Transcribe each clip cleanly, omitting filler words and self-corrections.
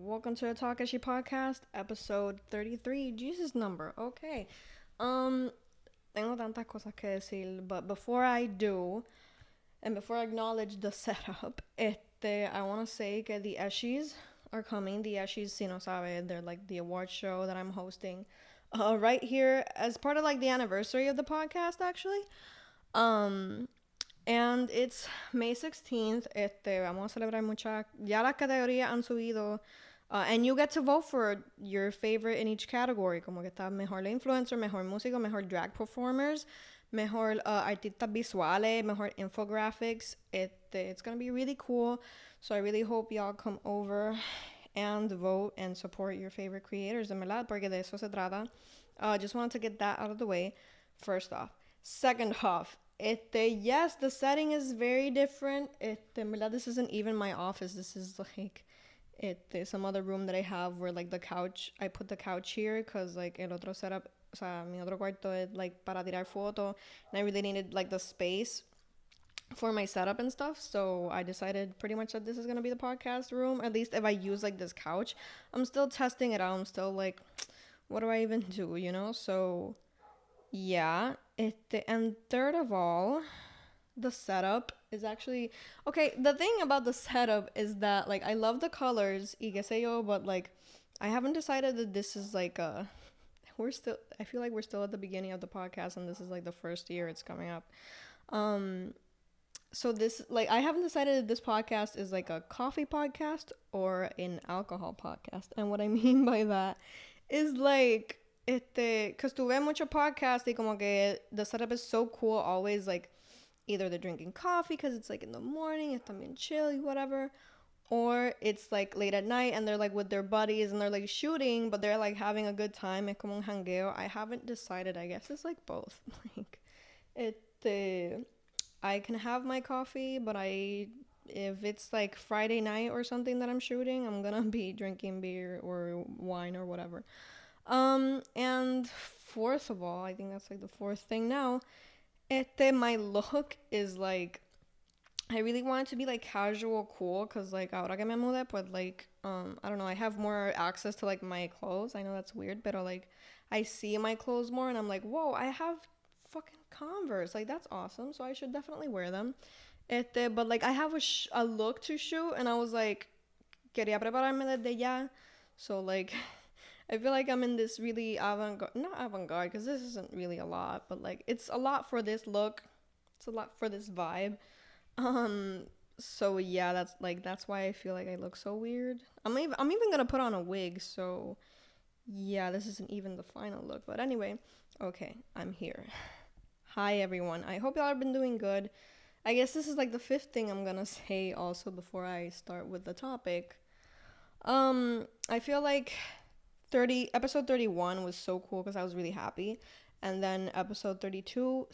welcome to the TALKESHI podcast, episode 33, Jesus number. Okay. Tengo tantas cosas que decir, but before I do, and before I acknowledge the setup, I want to say que the Eshis are coming. The Eshis, si no sabe, they're like the award show that I'm hosting right here as part of like the anniversary of the podcast, actually. Um, and it's May 16th. Vamos a celebrar muchas. Ya las categorías han subido. And you get to vote for your favorite in each category. Como que está mejor influencer, mejor músico, mejor drag performers, mejor artistas visuales, mejor infographics. It's going to be really cool. So I really hope y'all come over and vote and support your favorite creators, en verdad, porque de eso se trata. Just wanted to get that out of the way, first off. Second off, yes, the setting is very different. En verdad, this isn't even my office. This is like some other room that I have where like the couch, I put the couch here because like el otro setup, o sea, mi otro cuarto es like para tirar foto, and I really needed like the space for my setup and stuff. So I decided pretty much that this is gonna be the podcast room, at least if I use like this couch. I'm still testing it out. I'm still like, what do I even do, you know? So yeah. And third of all, the setup is actually okay. The thing about the setup is that like I love the colors, y qué sé yo, but like I haven't decided that this is like I feel like we're still at the beginning of the podcast and this is like the first year it's coming up. So this, like, I haven't decided if this podcast is like a coffee podcast or an alcohol podcast. And what I mean by that is like because tuve mucho podcast y como que the setup is so cool, always like either they're drinking coffee because it's like in the morning, it's también chill, whatever, or it's like late at night and they're like with their buddies and they're like shooting, but they're like having a good time. Es como un jangueo. I haven't decided. I guess it's like both. Like I can have my coffee, but if it's like Friday night or something that I'm shooting, I'm gonna be drinking beer or wine or whatever. And fourth of all, I think that's like the fourth thing now. My look is like, I really want it to be like casual, cool, because like ahora que me mudé, but like I don't know, I have more access to like my clothes. I know that's weird, but like I see my clothes more and I'm like, whoa, I have fucking Converse, like that's awesome, so I should definitely wear them. But like I have a look to shoot and I was like, quería prepararme desde ya, so like I feel like I'm in this really not avant-garde, because this isn't really a lot, but like it's a lot for this look, it's a lot for this vibe. So yeah, that's why I feel like I look so weird. I'm even gonna put on a wig, so yeah, this isn't even the final look, but anyway, okay, I'm here. Hi everyone, I hope y'all have been doing good. I guess this is like the fifth thing I'm gonna say also before I start with the topic. I feel like episode 31 was so cool because I was really happy, and then episode 32,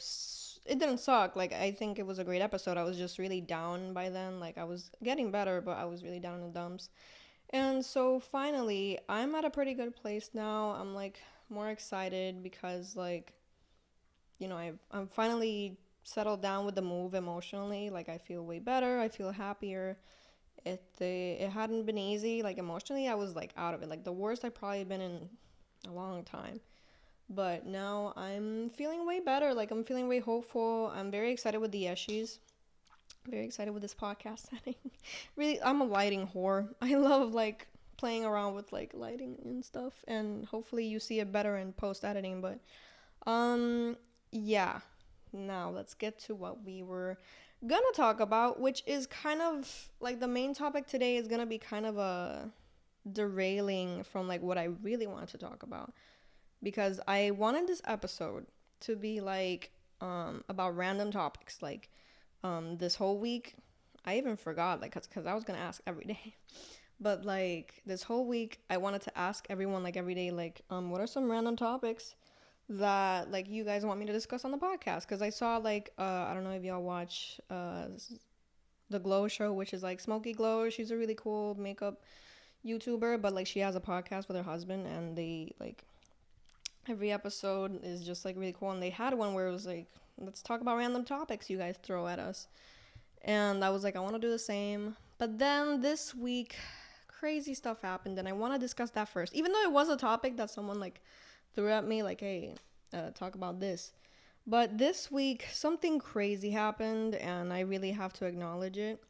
it didn't suck. Like I think it was a great episode. I was just really down by then. Like I was getting better, but I was really down in the dumps. And so finally I'm at a pretty good place now. I'm like more excited because like, you know, I'm finally settled down with the move emotionally. Like I feel way better, I feel happier. It hadn't been easy. Like emotionally I was like out of it, like the worst I've probably been in a long time. But now I'm feeling way better. Like I'm feeling way hopeful. I'm very excited with the Eshis. Very excited with this podcast setting. Really, I'm a lighting whore. I love like playing around with like lighting and stuff, and hopefully you see it better in post editing. But yeah. Now let's get to what we were gonna talk about, which is kind of like the main topic today is gonna be kind of a derailing from like what I really wanted to talk about, because I wanted this episode to be like about random topics. Like this whole week I even forgot, like because I was gonna ask every day, but like this whole week I wanted to ask everyone like every day, like what are some random topics that like you guys want me to discuss on the podcast, because I saw like I don't know if y'all watch the Glow show, which is like Smokey Glow. She's a really cool makeup YouTuber, but like she has a podcast with her husband, and they like every episode is just like really cool, and they had one where it was like, let's talk about random topics you guys throw at us, and I was like, I want to do the same. But then this week crazy stuff happened, and I want to discuss that first. Even though it was a topic that someone like threw at me, like, hey, talk about this. But this week, something crazy happened, and I really have to acknowledge it.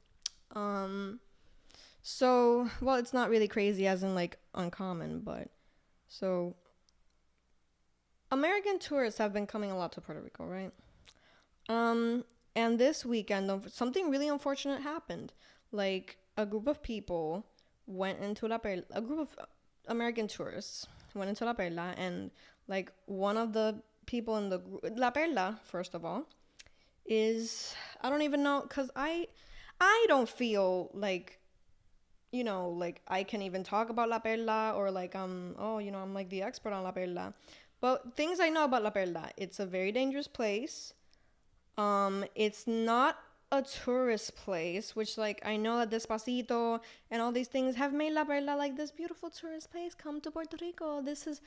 So, well, it's not really crazy as in like uncommon, but so American tourists have been coming a lot to Puerto Rico, right? And this weekend, something really unfortunate happened. Like, a group of people went into La Perla, a group of American tourists went into La Perla, and like one of the people in the group, La Perla, first of all, is, I don't even know, because I don't feel like, like I can even talk about La Perla, or like I'm like the expert on La Perla. But things I know about La Perla, it's a very dangerous place. It's not a tourist place, which like I know that Despacito and all these things have made La Perla like this beautiful tourist place. Come to Puerto Rico. This is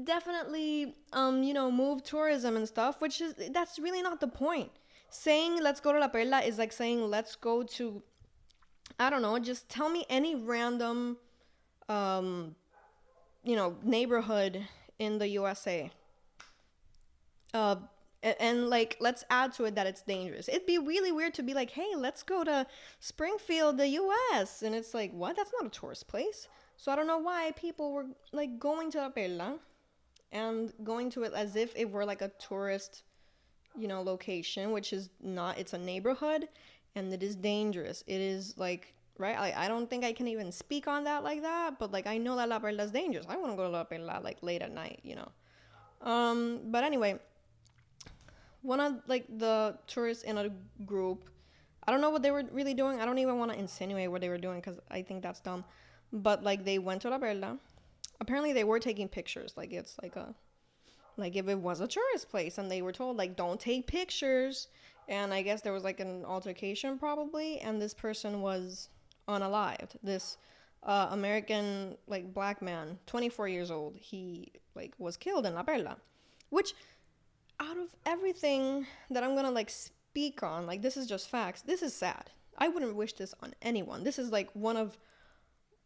definitely move tourism and stuff, which is, that's really not the point. Saying let's go to La Perla is like saying let's go to, I don't know, just tell me any random neighborhood in the USA. Uh and like let's add to it that it's dangerous. It'd be really weird to be like, hey, let's go to Springfield, the US, and it's like, what? That's not a tourist place. So I don't know why people were like going to La Perla and going to it as if it were like a tourist location, which is not. It's a neighborhood, and it is dangerous. It is like, right, I don't think I can even speak on that like that, but like I know that La Perla is dangerous. I want to go to La Perla like late at night. But anyway, one of like the tourists in a group, I don't know what they were really doing. I don't even want to insinuate what they were doing because I think that's dumb. But like they went to La Perla. Apparently they were taking pictures. Like it's like if it was a tourist place, and they were told like don't take pictures. And I guess there was like an altercation probably, and this person was unalived. This American like black man, 24 years old, he like was killed in La Perla, which, out of everything that I'm gonna like speak on, like this is just facts. This is sad. I wouldn't wish this on anyone. This is like one of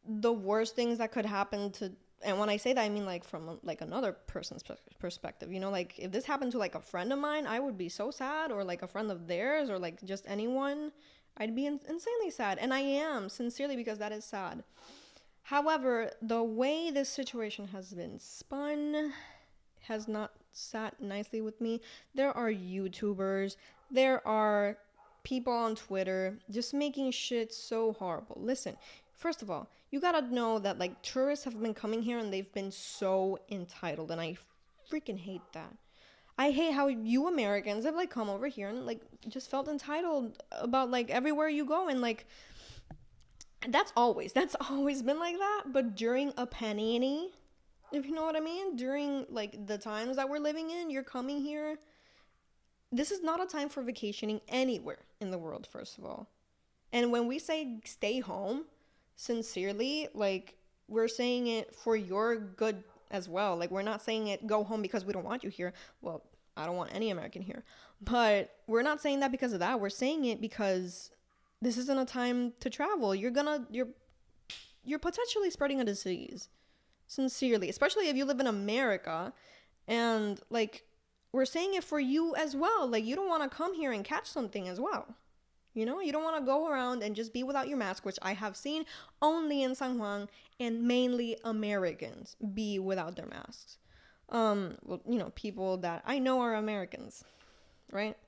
the worst things that could happen to, and when I say that, I mean like from like another person's perspective. Like if this happened to like a friend of mine, I would be so sad, or like a friend of theirs, or like just anyone. I'd be insanely sad, and I am sincerely, because that is sad. However, the way this situation has been spun has not sat nicely with me. There are YouTubers, there are people on Twitter just making shit so horrible. Listen, first of all, you gotta know that like tourists have been coming here and they've been so entitled, and I freaking hate that. I hate how you Americans have like come over here and like just felt entitled about like everywhere you go, and like that's always been like that. But during a panini, if you know what I mean, during like the times that we're living in, you're coming here. This is not a time for vacationing anywhere in the world, first of all. And when we say stay home, sincerely, like we're saying it for your good as well. Like we're not saying it go home because we don't want you here. Well, I don't want any American here. But we're not saying that because of that. We're saying it because this isn't a time to travel. You're potentially spreading a disease. Sincerely, especially if you live in America, and like we're saying it for you as well. Like you don't want to come here and catch something as well. You don't want to go around and just be without your mask, which I have seen only in San Juan, and mainly Americans be without their masks. Well, people that I know are Americans, right?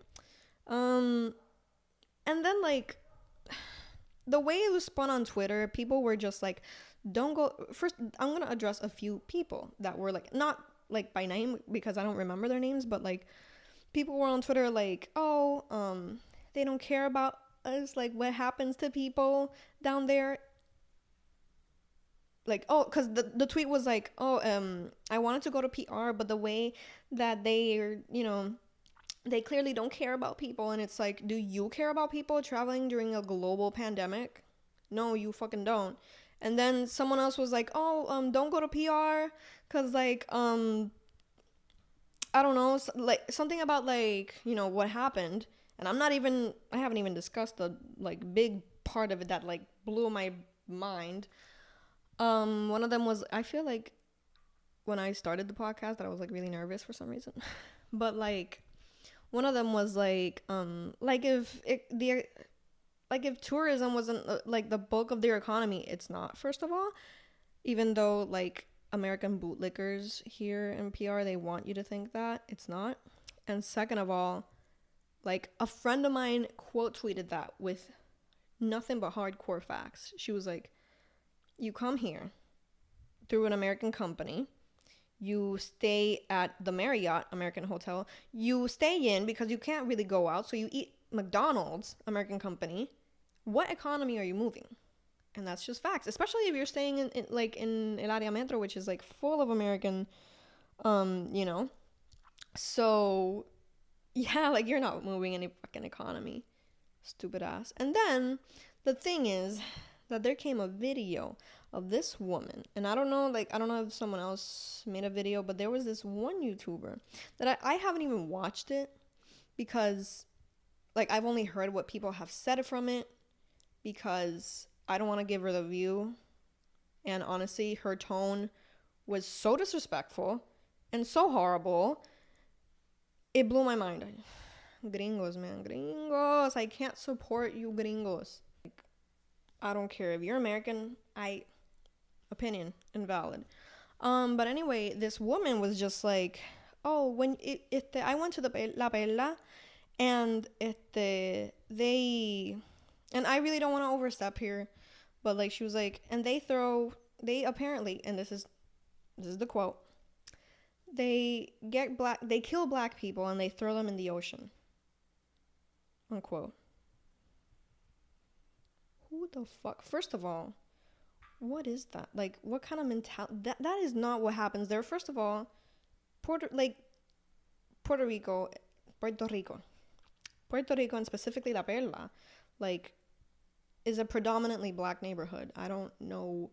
And then like the way it was spun on Twitter, people were just like, don't go. First, I'm going to address a few people that were like, not like by name because I don't remember their names, but like people were on Twitter like, they don't care about us, like what happens to people down there. Like, because the tweet was like, I wanted to go to PR, but the way that they clearly don't care about people. And it's like, do you care about people traveling during a global pandemic? No, you fucking don't. And then someone else was like, don't go to PR because like, I don't know, like something about like, what happened. And I haven't even discussed the like big part of it that like blew my mind. One of them was, I feel like when I started the podcast that I was like really nervous for some reason. But like one of them was like if tourism wasn't like the bulk of their economy, it's not. First of all, even though like American bootlickers here in PR, they want you to think that it's not. And second of all, like a friend of mine quote tweeted that with nothing but hardcore facts. She was like, you come here through an American company, you stay at the Marriott American Hotel, you stay in because you can't really go out, so you eat McDonald's American company. What economy are you moving? And that's just facts, especially if you're staying in El Área Metro, which is like full of American, you know. So yeah, like you're not moving any fucking economy, stupid ass. And then the thing is that there came a video of this woman, and I don't know, like I don't know if someone else made a video, but there was this one YouTuber that I haven't even watched it because like I've only heard what people have said from it because I don't want to give her the view. And honestly, her tone was so disrespectful and so horrible. It blew my mind. Gringos, man. Gringos. I can't support you gringos. Like, I don't care if you're American. Opinion invalid. But anyway, this woman was just like, oh, when I went to the La Perla and they, and I really don't want to overstep here, but like she was like, and they apparently, and this is the quote, they kill black people and they throw them in the ocean. Unquote. Who the fuck? First of all, what is that? Like, what kind of mentality? That is not what happens there. First of all, Puerto Rico, and specifically La Perla, like, is a predominantly black neighborhood. I don't know.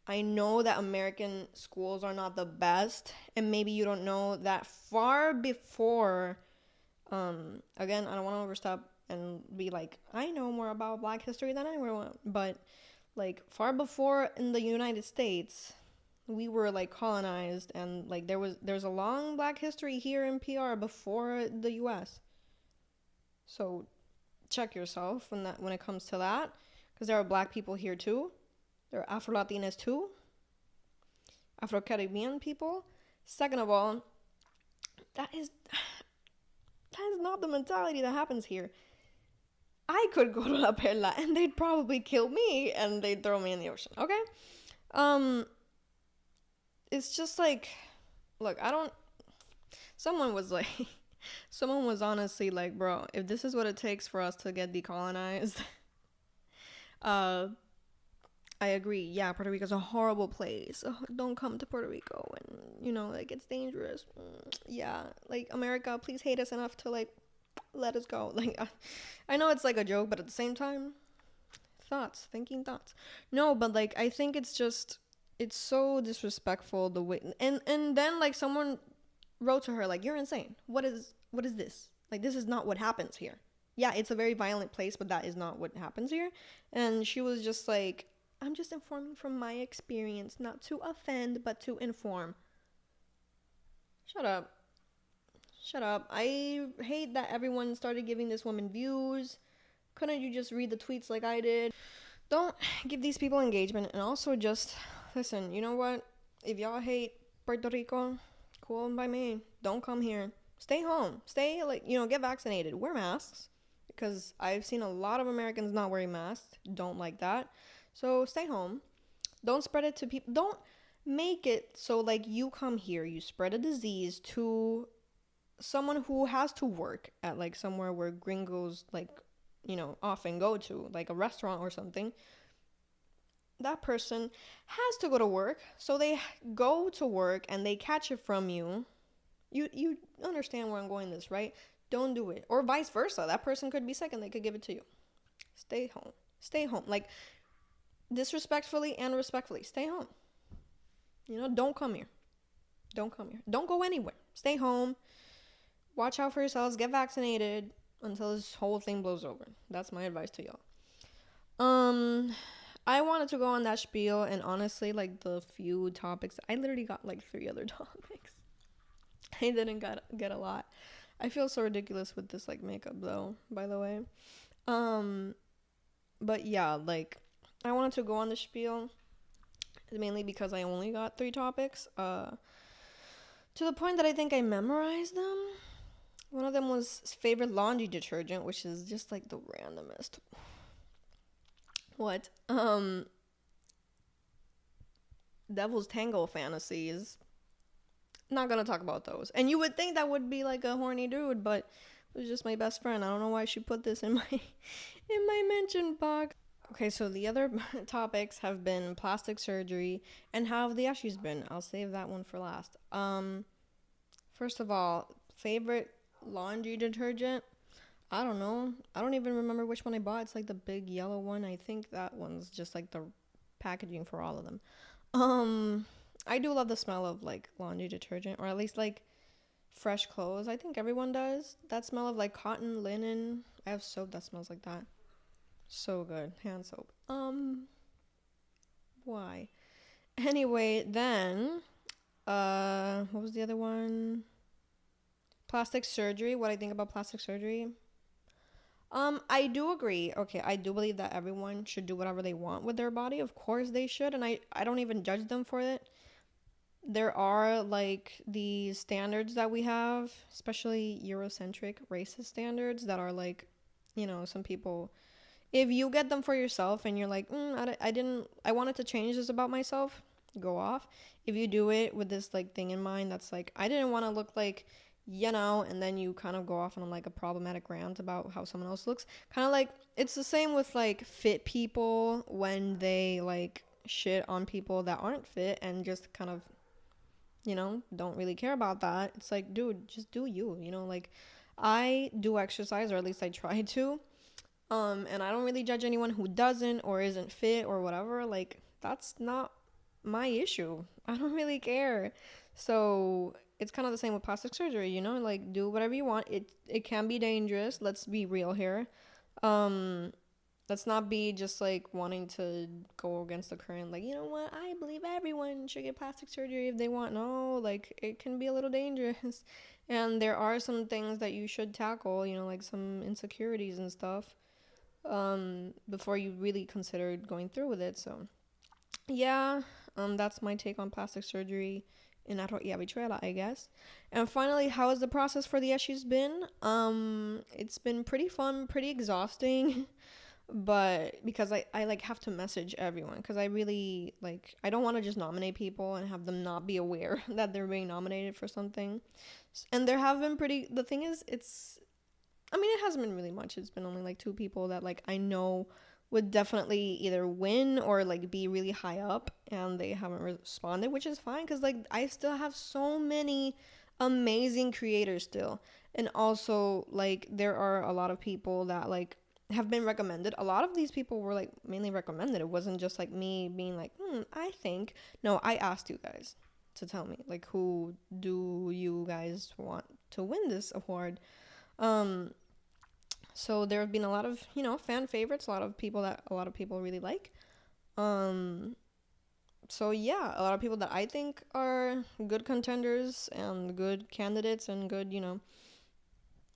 I know that American schools are not the best, and maybe you don't know that far before. Again, I don't want to overstep and be like, I know more about black history than anyone, but like far before in the United States, we were like colonized, and like there's a long black history here in PR before the US. So check yourself when it comes to that, because there are black people here too. There are Afro-Latinas too. Afro-Caribbean people. Second of all, that is not the mentality that happens here. I could go to La Perla and they'd probably kill me and they'd throw me in the ocean. Okay? It's just like, look, someone was honestly like, bro, if this is what it takes for us to get decolonized, I agree. Yeah, Puerto Rico's a horrible place. Oh, don't come to Puerto Rico, and like it's dangerous. Yeah, like America, please hate us enough to like let us go. Like I know it's like a joke, but at the same time, thinking thoughts. No, but like I think it's so disrespectful the way, and then like someone wrote to her like, you're insane. What is this? Like, this is not what happens here. Yeah, it's a very violent place, but that is not what happens here. And she was just like, I'm just informing from my experience, not to offend, but to inform. Shut up. I hate that everyone started giving this woman views. Couldn't you just read the tweets like I did? Don't give these people engagement, and also just listen. You know what? If y'all hate Puerto Rico, cool by me. Don't come here. Stay home. Stay, get vaccinated. Wear masks, because I've seen a lot of Americans not wearing masks. Don't like that. So stay home. Don't spread it to people. Don't make it so like you come here, you spread a disease to someone who has to work at like somewhere where gringos often go to, like a restaurant or something. That person has to go to work, so they go to work and they catch it from you. You understand where I'm going this, right? Don't do it. Or vice versa. That person could be sick and they could give it to you. Stay home. Like, disrespectfully and respectfully, stay home. Don't come here. Don't go anywhere. Stay home. Watch out for yourselves. Get vaccinated until this whole thing blows over. That's my advice to y'all. I wanted to go on that spiel, and honestly, like the few topics, I literally got like three other topics. I didn't get a lot. I feel so ridiculous with this like makeup though, by the way. Um, but yeah, like I wanted to go on the spiel mainly because I only got three topics. To the point that I think I memorized them. One of them was favorite laundry detergent, which is just like the randomest. What? Devil's Tango fantasies. Not gonna talk about those. And you would think that would be like a horny dude, but it was just my best friend. I don't know why she put this in my in my mention box. Okay, so the other topics have been plastic surgery and how have the issues been. I'll save that one for last. First of all, favorite laundry detergent. I don't know. I don't even remember which one I bought. It's like the big yellow one. I think that one's just like the packaging for all of them. I do love the smell of like laundry detergent, or at least like fresh clothes. I think everyone does. That smell of like cotton, linen. I have soap that smells like that. So good. Hand soap. Why? Anyway, then what was the other one? Plastic surgery. What I think about plastic surgery? I do agree. Okay, I do believe that everyone should do whatever they want with their body. Of course they should, and I don't even judge them for it. There are like these standards that we have, especially Eurocentric racist standards that are like, some people, if you get them for yourself and you're like, I wanted to change this about myself, go off. If you do it with this like thing in mind, that's like, I didn't want to look like, and then you kind of go off on like a problematic rant about how someone else looks. Kind of like, it's the same with like fit people when they like shit on people that aren't fit and just kind of, don't really care about that. It's like, dude, just do you, like I do exercise, or at least I try to. And I don't really judge anyone who doesn't or isn't fit or whatever. Like, that's not my issue. I don't really care. So it's kind of the same with plastic surgery, like do whatever you want. It can be dangerous. Let's be real here. Um, let's not be just like wanting to go against the current. Like, you know what? I believe everyone should get plastic surgery if they want. No, like it can be a little dangerous. And there are some things that you should tackle, like some insecurities and stuff, before you really considered going through with it. So yeah, that's my take on plastic surgery in Arroz y Habichuela, I guess. And finally, how has the process for the issues been? It's been pretty fun, pretty exhausting, but because I like have to message everyone, because I really like, I don't want to just nominate people and have them not be aware that they're being nominated for something. And there have been the thing is, it hasn't been really much. It's been only like two people that like I know would definitely either win or like be really high up, and they haven't responded, which is fine because like I still have so many amazing creators still. And also like there are a lot of people that like have been recommended. A lot of these people were like mainly recommended. It wasn't just like me being like, I think. No, I asked you guys to tell me like, who do you guys want to win this award. So there have been a lot of, fan favorites, a lot of people that a lot of people really like. So yeah, a lot of people that I think are good contenders and good candidates and good,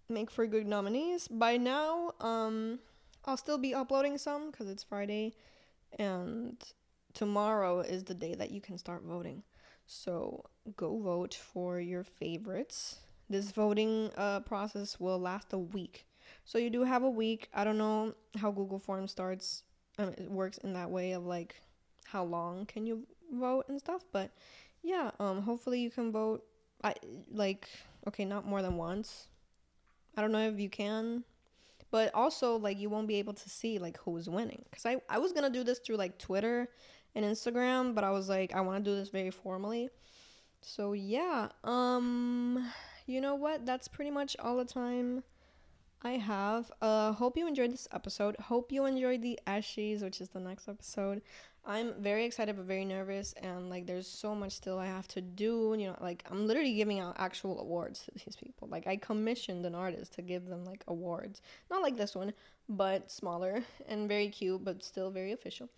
make for good nominees. By now, I'll still be uploading some because it's Friday, and tomorrow is the day that you can start voting. So go vote for your favorites. This voting process will last a week. So you do have a week. I don't know how Google Forms it works in that way of like how long can you vote and stuff. But yeah, hopefully you can vote. Okay, not more than once. I don't know if you can. But also like you won't be able to see like who's winning. Because I was going to do this through like Twitter and Instagram, but I was like, I want to do this very formally. So yeah, you know what? That's pretty much all the time I have. Hope you enjoyed this episode. Hope you enjoyed the Ashies, which is the next episode. I'm very excited but very nervous, and like there's so much still I have to do. Like I'm literally giving out actual awards to these people. Like I commissioned an artist to give them like awards. Not like this one, but smaller and very cute, but still very official.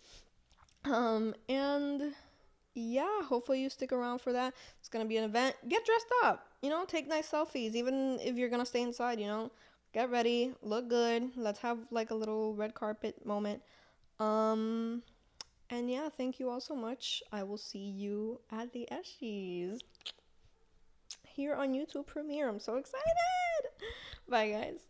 And yeah, hopefully you stick around for that. It's gonna be an event. Get dressed up, take nice selfies, even if you're gonna stay inside. Get ready, look good. Let's have like a little red carpet moment. Um, and yeah, thank you all so much. I will see you at the Eshies here on YouTube Premiere. I'm so excited. Bye, guys.